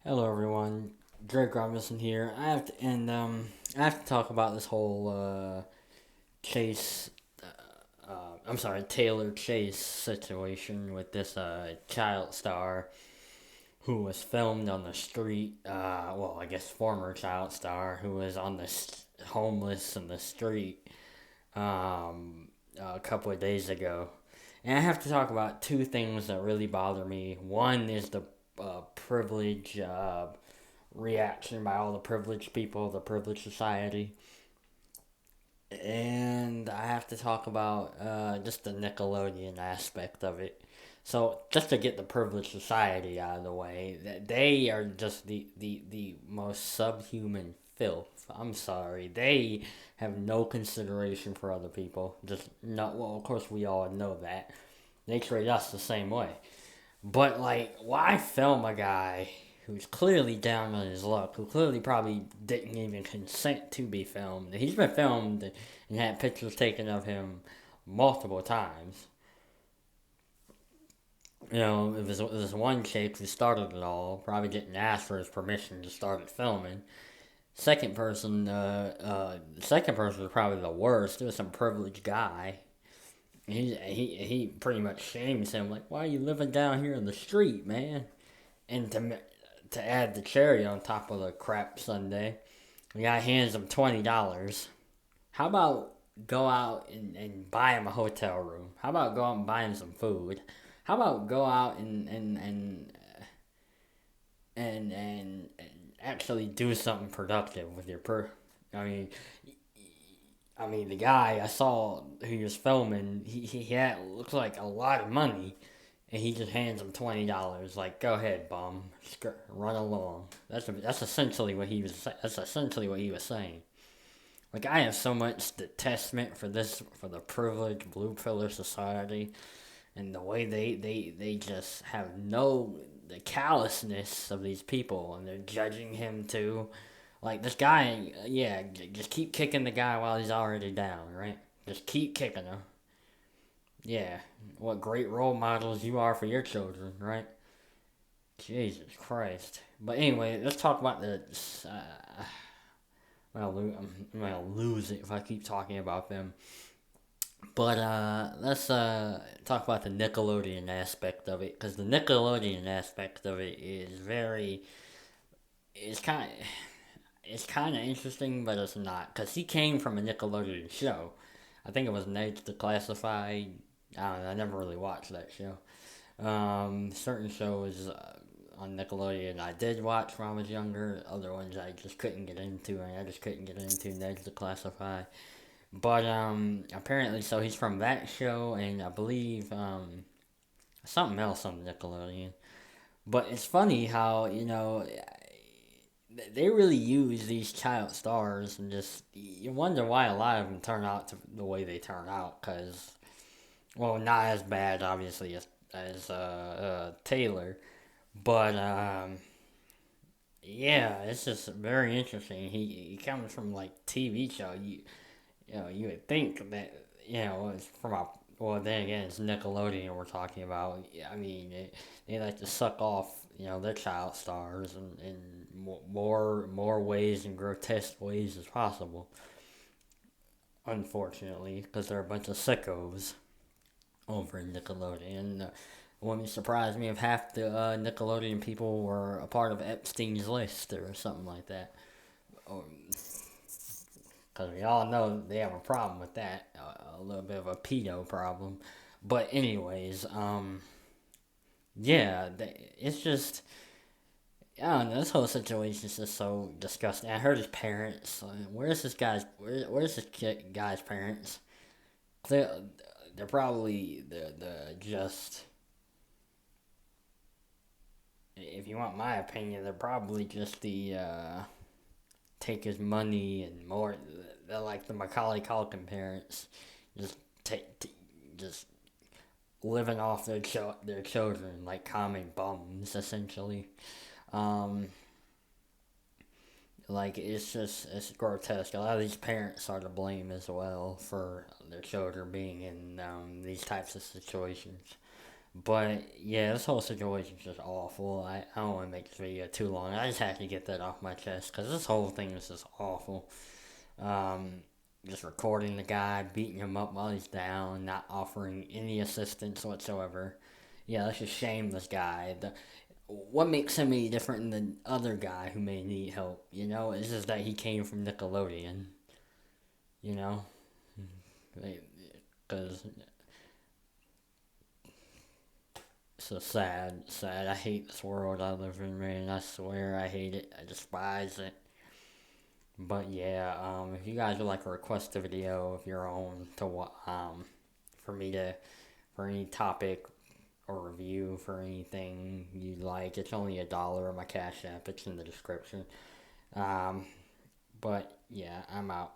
Hello everyone, Drake Robinson here. I have to talk about this whole Chase, I'm sorry, Taylor Chase situation with this child star who was filmed on the street. Well, I guess former child star who was on homeless in the street a couple of days ago. And I have to talk about two things that really bother me. One is the privilege reaction by all the privileged people, the privileged society. And I have to talk about just the Nickelodeon aspect of it. So, just to get the privileged society out of the way, that they are just the most subhuman filth. I'm sorry. They have no consideration for other people. Just not, well, of course, we all know that. They treat us the same way. But like, why film a guy who's clearly down on his luck, who clearly probably didn't even consent to be filmed? He's been filmed and had pictures taken of him multiple times. You know, it was this one chick who started it all, probably didn't ask for his permission to start it filming. The second person was probably the worst. It was some privileged guy. He pretty much shames him, like, why are you living down here in the street, man? And to add the cherry on top of the crap sundae, the guy hands him $20. How about go out and buy him a hotel room? How about go out and buy him some food? How about go out and actually do something productive with your I mean, the guy I saw who he was filming, he had looks like a lot of money, and he just hands him $20. Like, go ahead, bum, run along. That's essentially what he was. That's essentially what he was saying. Like, I have so much detestment for the privileged blue pillar society, and the way they just have no the callousness of these people, and they're judging him too. Like this guy, yeah, just keep kicking the guy while he's already down, right? Just keep kicking him. Yeah, what great role models you are for your children, right? Jesus Christ. But anyway, let's talk about the. I'm gonna lose it if I keep talking about them. But let's talk about the Nickelodeon aspect of it, because the Nickelodeon aspect of it is very. It's kind of. It's kind of interesting, but it's not, because he came from a Nickelodeon show. I think it was Ned's Declassified. I don't know. I never really watched that show. Certain shows on Nickelodeon I did watch when I was younger. Other ones I just couldn't get into, and I just couldn't get into Ned's Declassified. But apparently, so he's from that show, and I believe something else on Nickelodeon. But it's funny how they really use these child stars, and just you wonder why a lot of them turn out to the way they turn out. Because, well, not as bad obviously as Taylor, but yeah, it's just very interesting. He comes from like TV show. You would think that it's from a, well, then again, it's Nickelodeon we're talking about. I mean, they like to suck off their child stars in more ways and grotesque ways as possible. Unfortunately, because they're a bunch of sickos over in Nickelodeon. It wouldn't surprise me if half the Nickelodeon people were a part of Epstein's list or something like that. Because we all know they have a problem with that, a little bit of a pedo problem. But anyways, yeah, it's just, I don't know. This whole situation is just so disgusting. I heard his parents. Where's this guy's parents? They're, they're probably the just. If you want my opinion, they're probably just the take his money and more. They're like the Macaulay Culkin parents, just just living off their children like common bums essentially. Um, like it's grotesque. A lot of these parents are to blame as well for their children being in these types of situations. But yeah, this whole situation's just awful. I don't want to make this video too long. I just had to get that off my chest because this whole thing is just awful. Um, just recording the guy, beating him up while he's down, not offering any assistance whatsoever. Yeah, let's just shame this guy. What makes him any different than the other guy who may need help? You know, it's just that he came from Nickelodeon. You know, because it's so sad, sad. I hate this world I live in, man. I swear I hate it. I despise it. But yeah, if you guys would like to request a video of your own to for me to for any topic or review for anything you like, it's only $1 on my Cash App. It's in the description. Um, but yeah, I'm out.